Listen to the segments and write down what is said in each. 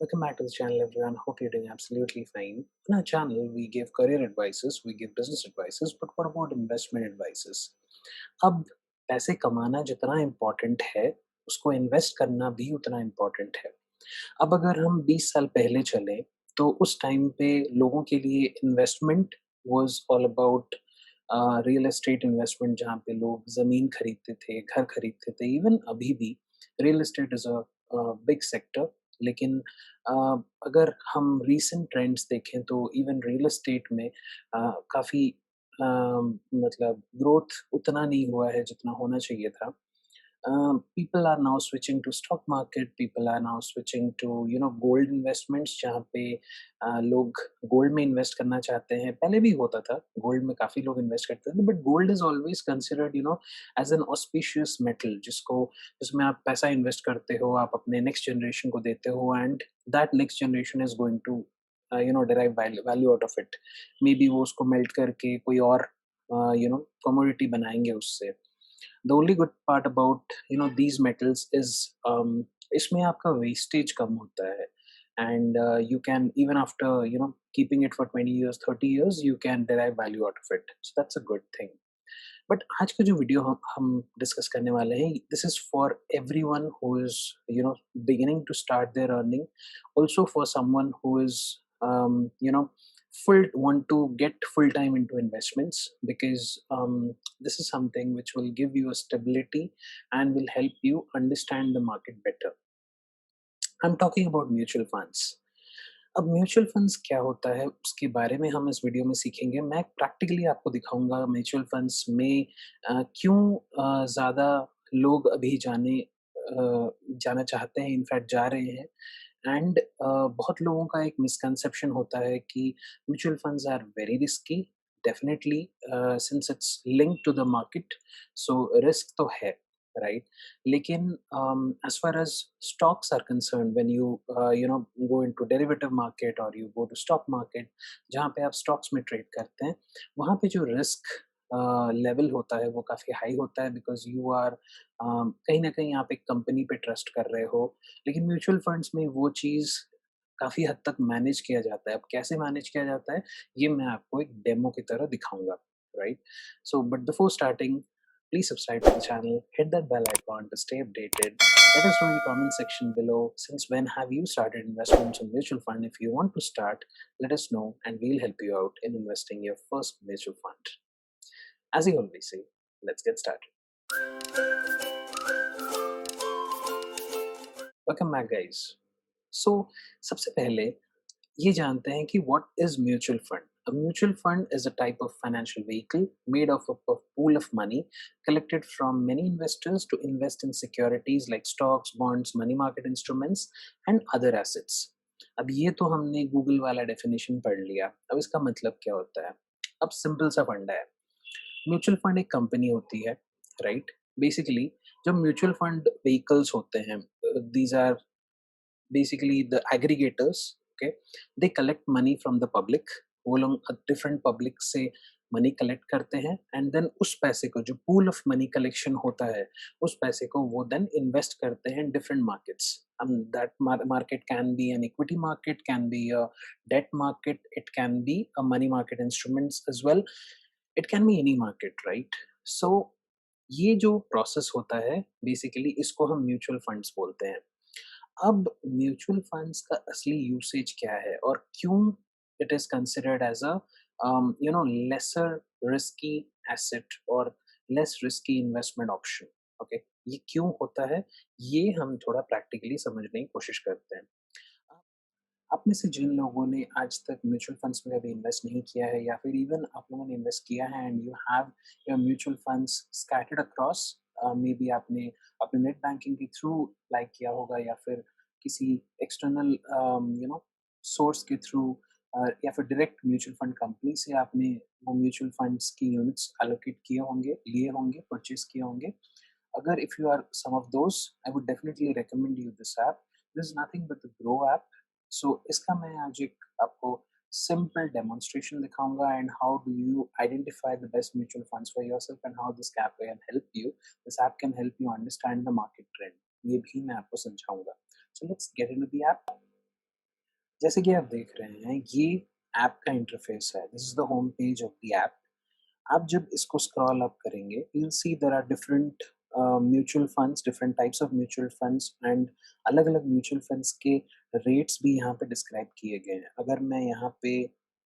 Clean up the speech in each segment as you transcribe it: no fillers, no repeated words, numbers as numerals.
Welcome back to the channel, everyone. Hope you're doing absolutely fine. On our channel, we give career advices, we give business advices, but what about investment advices? अब पैसे कमाना जितना important है, उसको invest करना भी उतना important है। अब अगर हम 20 साल पहले चलें, तो उस टाइम पे लोगों के लिए investment was all about real estate investment जहाँ पे लोग ज़मीन खरीदते थे, घर खरीदते थे। इवन अभी भी real estate is a big sector लेकिन अ, अगर हम रीसेंट ट्रेंड्स देखें तो इवन रियल एस्टेट में काफ़ी मतलब ग्रोथ उतना नहीं हुआ है जितना होना चाहिए था। People are now switching to stock market, people are now switching to gold investments जहाँ पे लोग गोल्ड में इन्वेस्ट करना चाहते हैं। पहले भी होता था, गोल्ड में काफ़ी लोग इन्वेस्ट करते थे but gold is always considered as an auspicious metal जिसमें आप पैसा इन्वेस्ट करते हो, आप अपने नेक्स्ट जनरेशन को देते हो and that next generation is going to derive value out of it. Maybe वो उसको मेल्ट करके कोई और कमोडिटी बनाएँगे उससे। The only good part about these metals is इसमें आपका वेस्टेज कम होता है and you can even after keeping it for 20 years 30 years you can derive value out of it, so that's a good thing. But आज का जो video हम discuss करने वाले हैं, this is for everyone who is beginning to start their earning, also for someone who is you know full want to get full time into investments because this is something which will give you a stability and will help you understand the market better. I'm talking about mutual funds. अब mutual funds क्या होता है उसके बारे में हम इस video में सीखेंगे। मैं प्रैक्टिकली आपको दिखाऊंगा म्यूचुअल फंड्स में क्यों ज़्यादा लोग अभी जाना चाहते हैं, इनफैक्ट जा रहे हैं। एंड बहुत लोगों का एक मिसकंसेप्शन होता है कि mutual funds are very risky. Definitely since it's linked to the market, so risk तो है, राइट? लेकिन as far as stocks are concerned, when you go into derivative market or you go to stock market जहाँ पे आप stocks में trade करते हैं, वहाँ पे जो रिस्क लेवल होता है वो काफ़ी हाई होता है बिकॉज यू आर कहीं ना कहीं आप एक कंपनी पे ट्रस्ट कर रहे हो। लेकिन म्यूचुअल फंड्स में वो चीज़ काफ़ी हद तक मैनेज किया जाता है। अब कैसे मैनेज किया जाता है, ये मैं आपको एक डेमो की तरह दिखाऊंगा, right? So but before starting, please subscribe to the channel, hit that bell icon to stay updated. Let us know in the comment section below, since when have you started investments in mutual fund? If you want to start, let us know and we'll help you out in investing your first mutual fund. As I always say, let's get started. Welcome back, guys. So, सबसे पहले ये जानते हैं कि what is mutual fund. A mutual fund is a type of financial vehicle made of a pool of money collected from many investors to invest in securities like stocks, bonds, money market instruments and other assets. अब ये तो हमने Google वाला definition पढ़ लिया। अब इसका मतलब क्या होता है? अब सिंपल सा फंडा है। म्यूचुअल फंड एक कंपनी होती है, राइट? बेसिकली जो म्यूचुअल फंड व्हीकल्स होते हैं, these are basically the aggregators. Okay, they collect money from the public. वो लोग डिफरेंट पब्लिक से मनी कलेक्ट करते हैं एंड देन उस पैसे को, जो पूल ऑफ मनी कलेक्शन होता है, उस पैसे को वो देन इन्वेस्ट करते हैं different markets. That market can be an equity market, can be a debt market, it can be a money market instruments as well, it can be any market, right? So ये जो process होता है basically इसको हम mutual funds बोलते हैं। अब mutual funds का असली यूसेज क्या है और क्यों it is considered as a lesser risky asset और less risky investment option? Okay, ये क्यों होता है, ये हम थोड़ा प्रैक्टिकली समझने की कोशिश करते हैं। आप में से जिन लोगों ने आज तक म्यूचुअल फंड्स में कभी इन्वेस्ट नहीं किया है या फिर इवन आप लोगों ने इन्वेस्ट किया है and you have your mutual funds scattered across, may be आपने अपने नेट बैंकिंग के थ्रू लाइक किया होगा या फिर किसी एक्सटर्नल सोर्स के थ्रू, या फिर डायरेक्ट म्यूचुअल फंड कंपनी से आपने वो म्यूचुअल फंड्स की यूनिट्स एलोकेट किए होंगे, लिए होंगे, परचेज किए होंगे। अगर if you are some of those, I would definitely recommend you this app. This is nothing but the Groww app. So इसका मैं आज एक आपको सिंपल डेमोन्स्ट्रेशन दिखाऊंगा and how do you identify the best mutual funds for yourself and how this app can help you. This app can help you understand the market trend, ये भी मैं आपको समझाऊंगा। So let's get into the app. जैसे कि आप देख रहे हैं, ये ऐप का इंटरफेस है। This is the home page of the app. आप जब इसको स्क्रॉल अप करेंगे, you will see there are different mutual funds, different types of mutual funds and अलग-अलग म्यूचुअल फंड्स के रेट्स भी यहाँ पे डिस्क्राइब किए गए हैं। अगर मैं यहाँ पे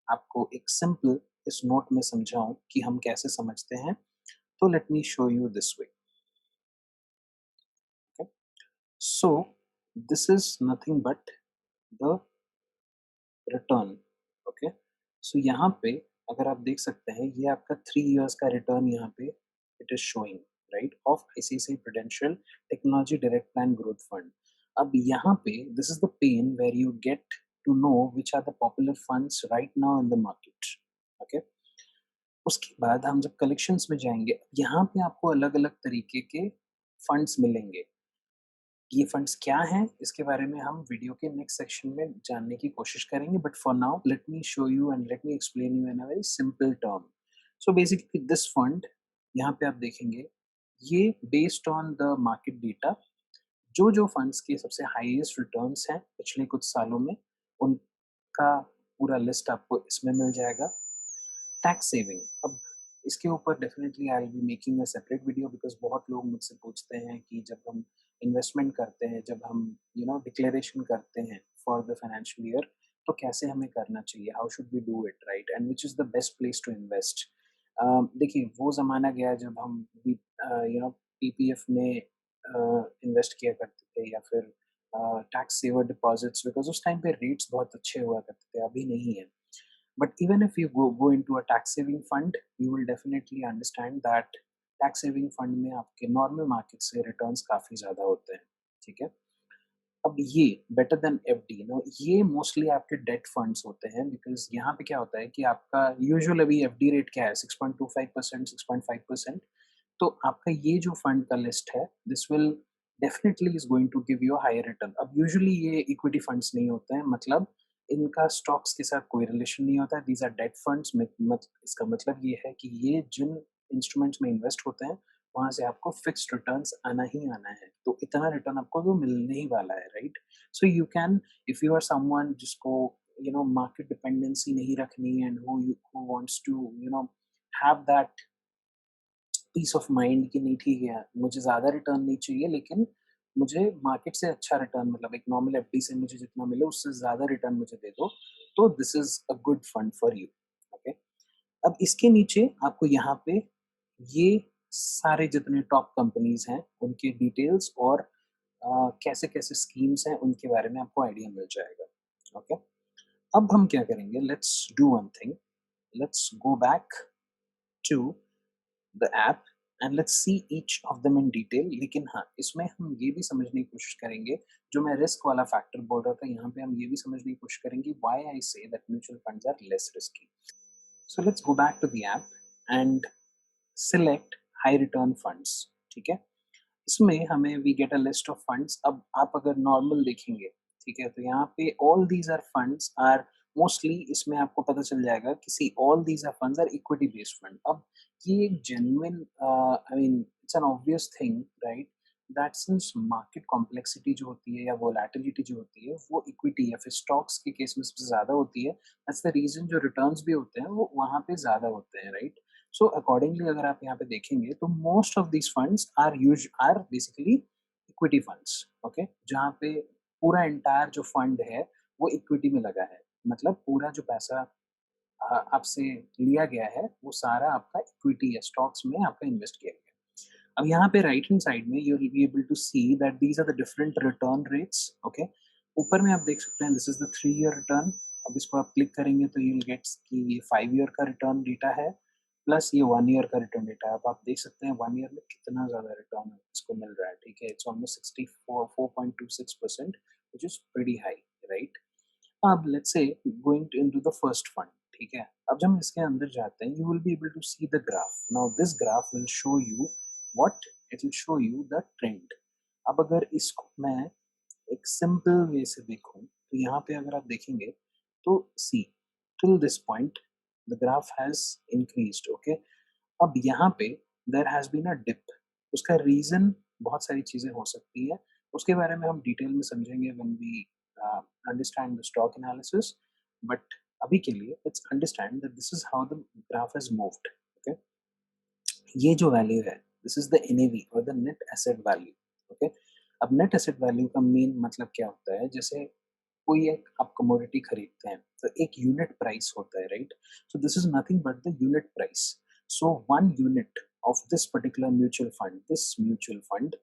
आपको एक सिंपल इस नोट में समझाऊँ कि हम कैसे समझते हैं, तो let me show you this way, okay? So this is nothing but the return, okay? So यहाँ पे अगर आप देख सकते हैं, ये आपका 3 इयर्स का रिटर्न यहाँ पे it is showing, right? Of ICICI prudential technology direct plan growth fund. अब यहाँ पे this is the pen where you get to know which are the popular funds right now in the market, okay? उसके बाद हम जब collections में जाएँगे, यहाँ पे आपको अलग-अलग तरीके के फंड्स मिलेंगे। ये फंड्स क्या हैं, इसके बारे में हम वीडियो के नेक्स्ट सेक्शन में जानने की कोशिश करेंगे, but for now let me show you and let me explain you in a very simple term. So basically this fund, यहाँ पे आप देखेंगे, ये based on the market data, जो फंड्स के सबसे हाईएस्ट रिटर्न्स हैं पिछले कुछ सालों में, उनका पूरा लिस्ट आपको इसमें मिल जाएगा। टैक्स सेविंग, अब इसके ऊपर definitely I will be making a separate video, because बहुत लोग मुझसे पूछते हैं कि जब हम इन्वेस्टमेंट करते हैं, जब हम डिक्लेरेशन करते हैं फॉर द फाइनेंशियल ईयर, तो कैसे हमें करना चाहिए? How should we do it, right? And which is the best place to invest? देखिए, वो ज़माना गया जब हम भी पीपीएफ में इन्वेस्ट किया करते थे, या फिर टैक्स सेवर डिपॉज़िट्स, बिकॉज़ उस टाइम पे रेट्स बहुत अच्छे हुआ करते थे, अभी नहीं है। But even if you go into a tax saving fund, you will definitely understand that tax saving fund में आपके नॉर्मल मार्केट से रिटर्न्स काफ़ी ज़्यादा होते हैं, ठीक है? अब ये बेटर देन एफडी, ये मोस्टली आपके डेट फंड्स होते हैं, बिकॉज़ यहाँ पे क्या होता है कि आपका यूजुअल अभी एफडी रेट क्या है, 6.25%, 6.5%। तो आपका ये जो फंड का लिस्ट है, this will definitely is going to give you a higher return. अब यूजुअली ये इक्विटी फंड्स नहीं होते हैं, मतलब इनका स्टॉक्स के साथ कोई रिलेशन नहीं होता है, दीज़ आर डेट फंड्स। इसका मतलब ये है कि ये जिन इंस्ट्रूमेंट्स में इन्वेस्ट होते हैं, वहाँ से आपको फिक्स्ड रिटर्न्स आना ही आना है। तो इतना रिटर्न आपको तो मिलने ही वाला है, right? So you can, if you are someone जिसको मार्केट डिपेंडेंसी नहीं रखनी, and who wants to have that peace of mind कि नहीं ठीक है, मुझे ज़्यादा रिटर्न नहीं चाहिए, लेकिन मुझे मार्केट से अच्छा रिटर्न, मतलब एक नॉर्मल एफडी से मुझे जितना मिले उससे ज़्यादा रिटर्न मुझे दे दो, तो this is a good fund for you, okay? अब इसके नीचे आपको यहाँ पे ये सारे जितने टॉप कंपनीज़ हैं, उनके डिटेल्स और कैसे-कैसे स्कीम्स हैं, उनके बारे में आपको आइडिया मिल जाएगा, ओके? अब हम क्या करेंगे, let's do one thing, let's go back to the app and let's see each of them in detail. लेकिन हाँ, इसमें हम ये भी समझने की कोशिश करेंगे, जो मैं रिस्क वाला फैक्टर बोल रहा था, यहाँ पे हम ये भी समझने की कोशिश करेंगे why I say that mutual funds are less risky. So let's go back to the app and select high return funds, ठीक है? इसमें हमें we get a list of funds. अब आप अगर नॉर्मल देखेंगे, ठीक है, तो यहाँ पे all these are funds are mostly, इसमें आपको पता चल जाएगा कि see all these are funds are equity based fund. अब ये एक genuine, I mean it's an obvious thing, right, that since market complexity जो होती है या वोलेटिलिटी जो होती है, वो इक्विटी या फिर स्टॉक्स के केस में सबसे ज़्यादा होती है। दैट्स द रीज़न जो रिटर्न्स भी होते हैं वो वहाँ पे ज़्यादा होते हैं, राइट? सो अकॉर्डिंगली अगर आप यहाँ पे देखेंगे, तो most of these funds are basically equity funds, okay? जहाँ पे पूरा एंटायर जो फंड है वो इक्विटी में लगा है, मतलब पूरा जो पैसा आपसे लिया गया है वो सारा आपका इक्विटी या स्टॉक्स में आपका इन्वेस्ट किया गया है। अब यहाँ पे राइट हैंड साइड में you will be able to see that these are the different return rates, okay? ऊपर में आप देख सकते हैं, this is the 3 year return. अब इसको आप क्लिक करेंगे तो यू विल गेट कि ये 5 ईयर का रिटर्न डेटा है, प्लस ये 1 ईयर का रिटर्न डेटा है। अब आप देख सकते हैं 1 ईयर में कितना ज़्यादा रिटर्न इसको मिल रहा है, ठीक है? It's almost 64 4.26%, which is pretty high, right? अब let's say going into the first fund, ठीक है? अब जब हम इसके अंदर जाते हैं, you will be able to see the graph. Now this graph will show you what, it will show you the trend. अब अगर इसको मैं एक सिंपल वे से देखूं, तो यहाँ पे अगर आप देखेंगे, तो see till this point the graph has increased, okay? अब यहाँ पे there has been a dip. उसका रीजन बहुत सारी चीजें हो सकती है, उसके बारे में हम डिटेल में समझेंगे when we understand the stock analysis, but अभी के लिए let's understand that this is how the graph has moved. Okay, ये जो वैल्यू है दिस इज द एनएवी और the net asset value. Okay, अब नेट एसेट वैल्यू का main मतलब क्या होता है, जैसे कोई एक आप कमोडिटी खरीदते हैं तो एक यूनिट प्राइस होता है, right? So this is nothing but the unit price. So one unit of this particular mutual fund, this mutual fund,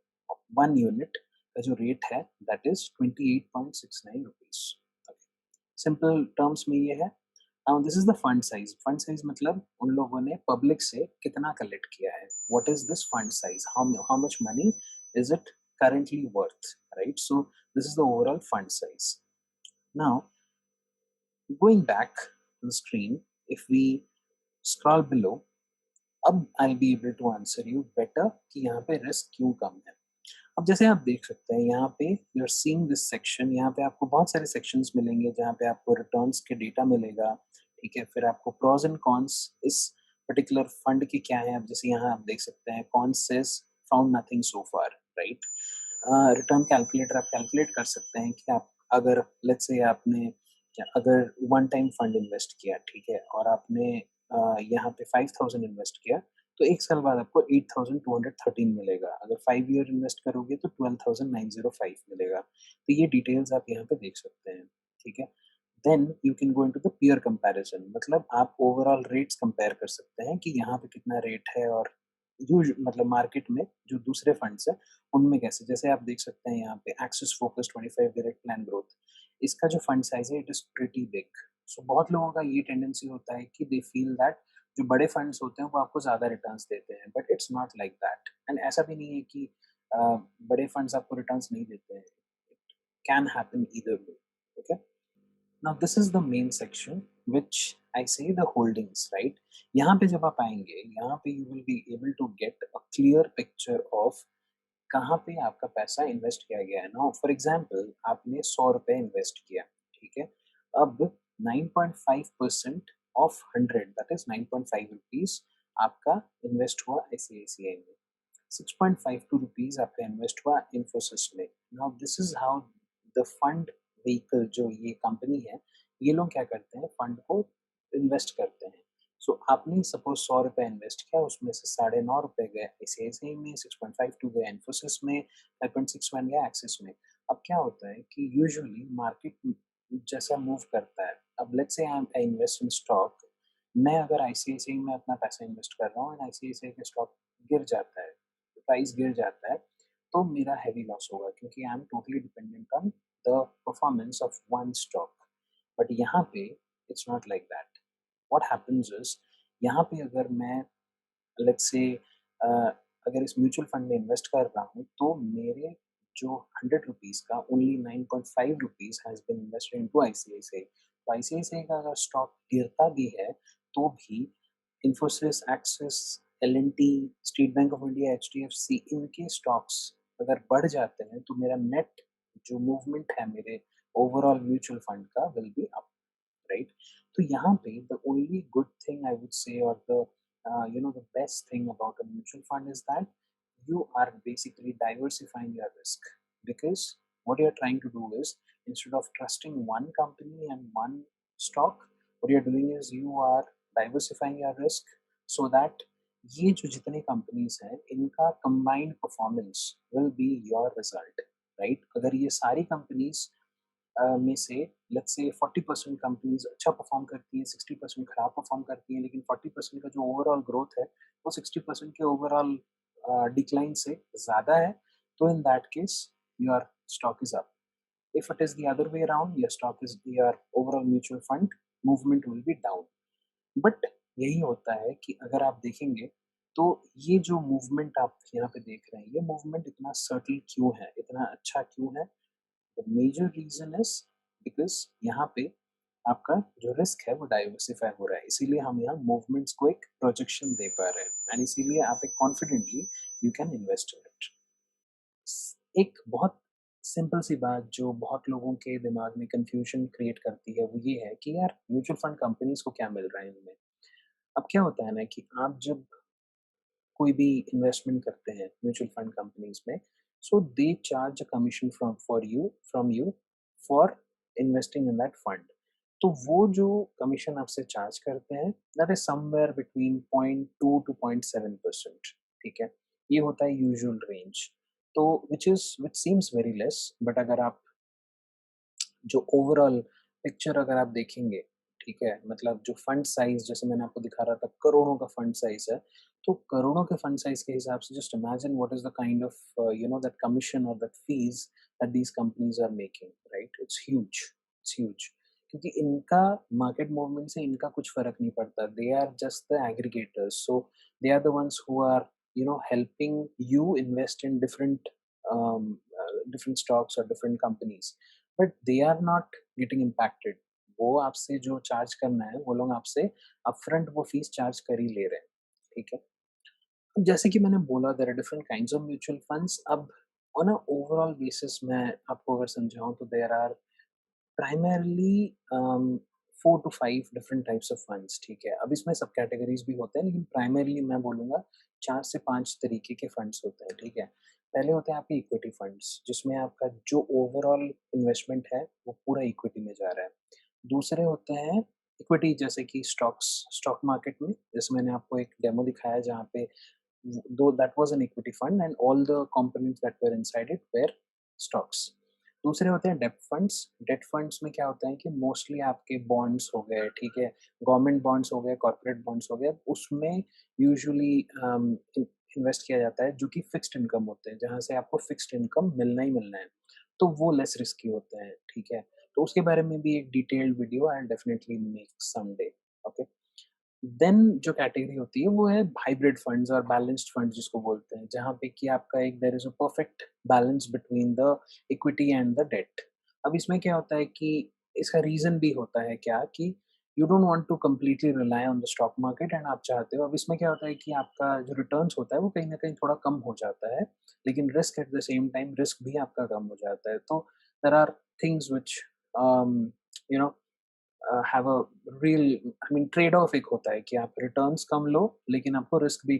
one unit का जो रेट है that is 28.69 rupees. Simple terms में ये है। Now this is the fund size. Fund size मतलब उन लोगों ने पब्लिक से कितना कलेक्ट किया है, what is this fund size, how much money is it currently worth, right? So this is the overall fund size. Now, going back to the screen, if we scroll below, अब I'll be able to answer you better कि यहाँ पे risk क्यों कम है। अब जैसे आप देख सकते हैं यहाँ पे you are seeing this section, यहाँ पे आपको बहुत सारे सेक्शंस मिलेंगे जहाँ पे आपको रिटर्न्स के डेटा मिलेगा, ठीक है? फिर आपको प्रोज एंड कॉन्स इस पर्टिकुलर फंड के क्या है। अब जैसे यहाँ आप देख सकते हैं cons says found nothing so far, right? Return calculator आप कैलकुलेट कर सकते हैं कि आप अगर लेट्स से आपने अगर वन टाइम फंड इन्वेस्ट किया, ठीक है, और आपने यहाँ पे 5000 इन्वेस्ट किया, तो एक साल बाद आपको 8213 मिलेगा। अगर 5 ईयर इन्वेस्ट करोगे तो 12905 मिलेगा। तो ये डिटेल्स आप यहाँ पे देख सकते हैं, ठीक है? Then you can go into the peer comparison, मतलब आप ओवरऑल रेट्स कंपेयर कर सकते हैं कि यहाँ पे कितना रेट है और यूज मतलब मार्केट में जो दूसरे फंड्स है उनमें कैसे। जैसे आप देख सकते हैं यहाँ पे axis focus 25 direct plan growth, इसका जो फंड साइज है इट इज प्रीटी बिग। सो बहुत लोगों का ये टेंडेंसी होता है कि दे फील दैट जो बड़े फंड्स होते हैं वो आपको ज्यादा रिटर्न्स देते हैं, but it's not like that. And ऐसा भी नहीं है कि बड़े फंड्स आपको रिटर्न्स नहीं देते हैं, can happen either way. Okay, now this is the main section which I say the holdings, right? यहाँ पे जब आप आएंगे यहाँ पे you will be able to get a clear picture of कहाँ पे आपका पैसा इन्वेस्ट किया गया है। नाउ फॉर एग्जांपल आपने 100 रुपए इन्वेस्ट किया, ठीक है? अब 9.5% ऑफ 100 दैट इज 9.5 रुपीज आपका इन्वेस्ट हुआ आईसीआईसीआई में, 6.52 रुपीज आपका इन्वेस्ट हुआ इन्फोसिस में। Now this is how the fund vehicle, जो ये कंपनी है, ये लोग क्या करते हैं, फंड को इन्वेस्ट करते हैं। सो आपने सपोज 100 रुपए इन्वेस्ट किया, उसमें से 9.5 रुपए गए आईसीआईसीआई में, 6.52 गए इन्फोसिस में, 5.61 गया एक्सिस में। अब क्या होता है कि यूजुअली मार्केट जैसा मूव करता है, अब लेट्स से आई इन्वेस्ट इन स्टॉक, मैं अगर आईसीआईसीआई में अपना पैसा इन्वेस्ट कर रहा हूँ एंड आईसीआईसीआई का स्टॉक गिर जाता है, प्राइस गिर जाता है, तो मेरा हैवी लॉस होगा क्योंकि I am totally dependent on the performance of one stock. But यहाँ पे it's not like that. What happens is यहाँ पे अगर मैं लेट्स से अगर इस म्यूचुअल फंड में इन्वेस्ट कर रहा हूँ तो मेरे जो 100 रुपीज का only 9.5 rupees has been invested into ICICI. तो आईसीआईसीआई का अगर स्टॉक गिरता भी है तो भी इन्फोसिस, एक्सिस, एल&टी, स्टेट बैंक ऑफ इंडिया, एचडीएफसी, इनके स्टॉक्स अगर बढ़ जाते हैं तो मेरा नेट जो मूवमेंट है मेरे ओवरऑल म्यूचुअल फंड का विल बी अप, राइट? तो यहाँ पे the only good thing I would say और the the best thing about a mutual fund is that you are basically diversifying your risk, because what you're trying to do is instead of trusting one company and one stock, what you're doing is you are diversifying your risk so that ये जो जितने companies हैं इनका combined performance will be your result, right? अगर ये सारी companies में से लेट्स से 40% कंपनीज अच्छा परफॉर्म करती है, 60% खराब परफॉर्म करती है, लेकिन 40% का जो ओवरऑल ग्रोथ है वो 60% के ओवरऑल डिक्लाइन से ज़्यादा है, तो in that case your stock is up. If it is the other way around, your stock is your overall mutual fund movement will be down. But यही होता है कि अगर आप देखेंगे तो ये जो मूवमेंट आप यहाँ पे देख रहे हैं, ये मूवमेंट इतना सर्टल क्यों है, इतना अच्छा क्यों है? The major reason is because यहाँ पे आपका जो रिस्क है वो डाइवर्सिफाई हो रहा है, इसीलिए हम यहाँ मूवमेंट्स को एक प्रोजेक्शन दे पा रहे हैं एंड इसीलिए आप एक confidently you can invest in it. एक बहुत सिंपल सी बात जो बहुत लोगों के दिमाग में कंफ्यूजन क्रिएट करती है वो ये है कि यार म्यूचुअल फंड कंपनीज को क्या मिल रहा है इनमें। अब क्या होता है ना कि आप जब कोई भी इन्वेस्टमेंट करते हैं म्यूचुअल फंड कंपनीज में, so they charge a commission from you for investing in that fund. तो वो जो कमीशन आपसे चार्ज करते हैं that is somewhere between 0.2 to 0.7%, ठीक है? ये होता है यूजुअल रेंज। तो which seems very less, but अगर आप जो ओवरऑल पिक्चर अगर आप देखेंगे, ठीक है? मतलब जो फंड साइज़ जैसे मैंने आपको दिखा रहा था करोड़ों का फंड साइज़ है, तो करोड़ों के फंड साइज़ के हिसाब से just imagine what is the kind of that commission और that fees that these companies are making, right? It's huge क्योंकि इनका मार्केट मूवमेंट से इनका कुछ फ़र्क नहीं पड़ता। They are just the aggregators, so they are the ones who are helping you invest in different stocks or different companies, but they are not getting impacted. वो आपसे जो चार्ज करना है वो लोग आपसे अपफ्रंट वो फीस चार्ज कर ही ले रहे हैं, ठीक है? अब जैसे कि मैंने बोला there are different kinds of mutual funds. अब ऑन अ ओवरऑल बेसिस मैं आपको अगर समझाऊं तो there are primarily 4 to 5 different types of funds, ठीक है? अब इसमें सब कैटेगरीज भी होते हैं लेकिन प्राइमरली मैं बोलूँगा 4 से 5 तरीके के फंड्स होते हैं, ठीक है? पहले होते हैं आपके इक्विटी फंड्स जिसमें आपका जो ओवरऑल इन्वेस्टमेंट है वो पूरा इक्विटी में जा रहा है। दूसरे होते हैं इक्विटी जैसे कि स्टॉक मार्केट में, जैसे मैंने आपको एक डेमो दिखाया जहाँ पे though that was an equity fund and all the components that were inside it were stocks। दूसरे होते हैं डेट फंड्स में क्या होता है कि मोस्टली आपके बॉन्ड्स हो गए, ठीक है? गवर्नमेंट बॉन्ड्स हो गए, कॉर्पोरेट बॉन्ड्स हो गए, उसमें यूजुअली इन्वेस्ट किया जाता है जो कि फिक्स्ड इनकम होते हैं, जहाँ से आपको फिक्स्ड इनकम मिलना ही मिलना है। तो वो लेस रिस्की होते हैं, ठीक है? तो उसके बारे में भी एक detailed video I will definitely make someday, okay? Then जो कैटेगरी होती है वो है हाइब्रिड फंड्स और बैलेंस्ड फंड्स जिसको बोलते हैं, जहाँ पे कि आपका एक there is a perfect balance between the equity and the debt. अब इसमें क्या होता है कि इसका रीजन भी होता है क्या कि you don't want to completely rely on the stock market and आप चाहते हो, अब इसमें क्या होता है कि आपका जो रिटर्न्स होता है वो कहीं ना कहीं थोड़ा कम हो जाता है, लेकिन risk at the same time risk भी आपका कम हो जाता है। तो there are things which you know have a real I mean trade off एक होता है कि आप रिटर्न्स कम लो लेकिन आपको रिस्क भी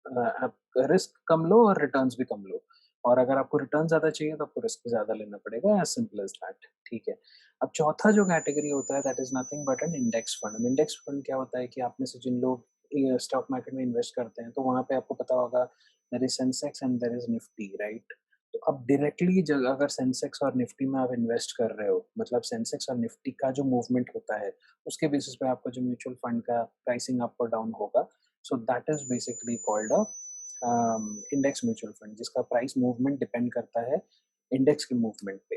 आप रिस्क कम लो और रिटर्न्स भी कम लो, और अगर आपको रिटर्न ज़्यादा चाहिए तो आपको रिस्क भी ज़्यादा लेना पड़ेगा, एज सिंपल एज दैट, ठीक है? अब चौथा जो कैटेगरी होता है that is nothing but an index fund. Index fund क्या होता है कि आप में से जिन लोग स्टॉक मार्केट में इन्वेस्ट करते हैं तो वहाँ पे आपको पता होगा there is Sensex and there is Nifty, right? तो अब डायरेक्टली जब अगर सेंसेक्स और निफ्टी में आप इन्वेस्ट कर रहे हो, मतलब सेंसेक्स और निफ्टी का जो मूवमेंट होता है उसके बेसिस पे आपका जो म्यूचुअल फंड का प्राइसिंग अप और डाउन होगा। So that is basically called a index mutual fund जिसका प्राइस मूवमेंट डिपेंड करता है इंडेक्स के मूवमेंट पे।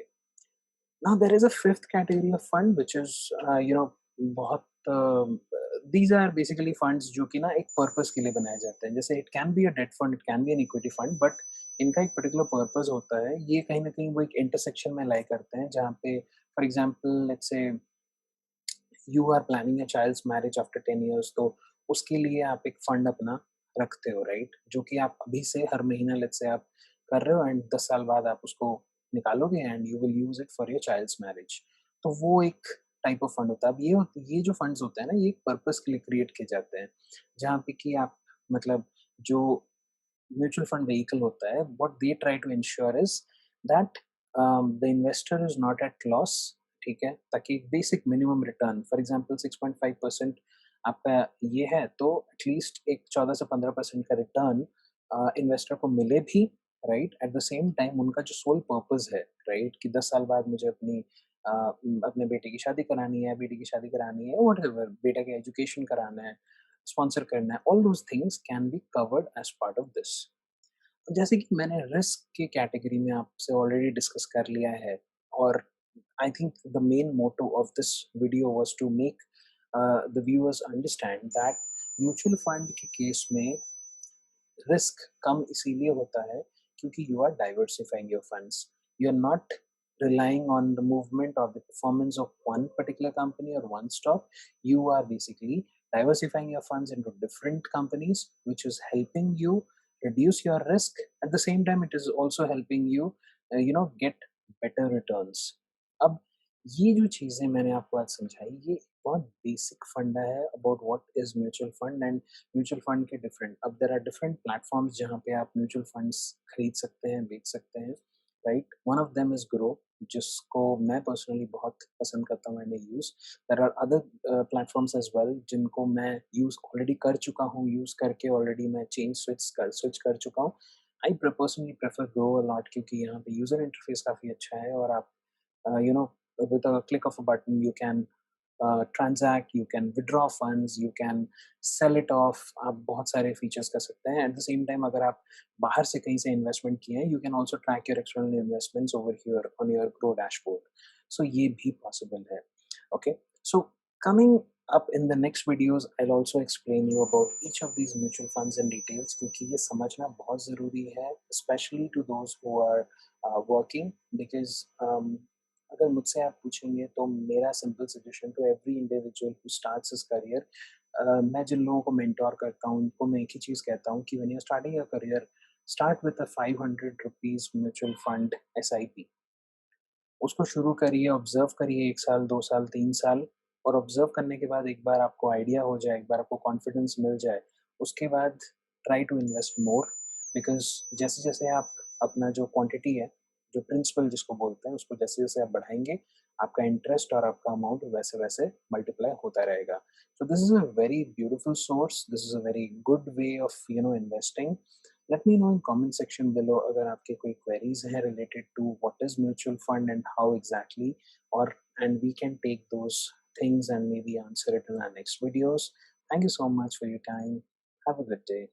Now there is a fifth category of fund which is बहुत दीज आर बेसिकली फंड्स जो कि ना एक पर्पस के लिए बनाए जाते हैं, जैसे it can be a debt fund, it can be an equity fund, but इनका एक पर्टिकुलर पर्पस होता है। ये कहीं ना कहीं वो एक इंटरसेक्शन में लाई करते हैं जहाँ पे for example let's say you are planning a child's marriage after 10 years, तो उसके लिए आप एक फंड अपना रखते हो, राइट? जो कि आप अभी से हर महीना लेट्स से आप कर रहे हो एंड 10 साल बाद आप उसको निकालोगे and you will use it for your child's marriage. तो वो एक टाइप ऑफ फंड होता है। अब ये जो फंड्स होते हैं ना ये एक पर्पस के लिए क्रिएट किए जाते हैं, जहाँ पे कि आप मतलब जो म्यूचुअल फंड व्हीकल होता है what they try to ensure is that the investor is not at loss, ठीक है? ताकि basic minimum return for example 6.5% आपका ये है तो एटलीस्ट एक 14 से 15% का रिटर्न इन्वेस्टर को मिले भी, right? Eight the same time उनका जो सोल पर्पस है, राइट, कि 10 साल बाद मुझे अपने बेटे की शादी करानी है, बेटी की शादी करानी है, व्हाटएवर, बेटा की एजुकेशन कराना है, स्पॉन्सर करना है, all those things can be covered as part of this. जैसे कि मैंने रिस्क के कैटेगरी में आपसे ऑलरेडी डिस्कस कर लिया है, और I think the main motto of this video was to make the viewers understand that mutual fund के केस में रिस्क कम इसीलिए होता है क्योंकि you are diversifying your funds. You are not relying on the movement or the performance of one particular company or one stock. You are basically diversifying your funds into different companies, which is helping you reduce your risk. At the same time, it is also helping you, get better returns. अब ये जो चीजें मैंने आपको आज समझाई ये बहुत बेसिक फंडा है about what is mutual fund and mutual fund के डिफरेंट। अब देर आर डिफरेंट प्लेटफॉर्म्स जहाँ पे आप म्यूचुअल फंड्स खरीद सकते हैं, बेच सकते हैं, right? One of them is Groww, जिसको मैं पर्सनली बहुत पसंद करता हूँ and I use. There are other platforms as well जिनको मैं यूज़ ऑलरेडी कर चुका हूँ, यूज़ करके ऑलरेडी मैं चेंज स्विच कर चुका हूँ। I personally prefer grow a lot क्योंकि यहाँ पे यूज़र इंटरफेस काफ़ी अच्छा है और आप you know, with a click of a button, you can transact, you can withdraw funds, you can sell it off. आप बहुत सारे फीचर्स कर सकते हैं। एट द सेम टाइम अगर आप बाहर से कहीं से इन्वेस्टमेंट किए हैं, you can also track your external investments over here on your Groww dashboard. So ये भी पॉसिबल है। Okay, so coming up in the next videos, I'll also explain you about each of these mutual funds in details क्योंकि ये समझना बहुत ज़रूरी है, especially to those who are working because अगर मुझसे आप पूछेंगे तो मेरा simple suggestion to every individual who starts his career, मैं जिन लोगों को मेंटोर करता हूँ उनको मैं एक ही चीज़ कहता हूँ कि when you are starting your career, start with a 500 rupees mutual fund SIP. उसको शुरू करिए, ऑब्ज़र्व करिए 1 साल, 2 साल, 3 साल और ऑब्ज़र्व करने के बाद एक बार आपको आइडिया हो जाए, एक बार आपको कॉन्फिडेंस मिल जाए, उसके बाद try to invest more because जैसे-जैसे आप अपना जो क्वांटिटी है, जो प्रिंसिपल जिसको बोलते हैं, उसको जैसे-जैसे आप बढ़ाएँगे, आपका इंटरेस्ट और आपका अमाउंट वैसे-वैसे मल्टीप्लाई होता रहेगा। सो this is a very beautiful source, this is a very good way of investing. Let me know in comment section below अगर आपके कोई queries हैं related to what is mutual fund and how exactly, or and we can take those things and maybe answer it in our next videos. Thank you so much for your time. Have a good day.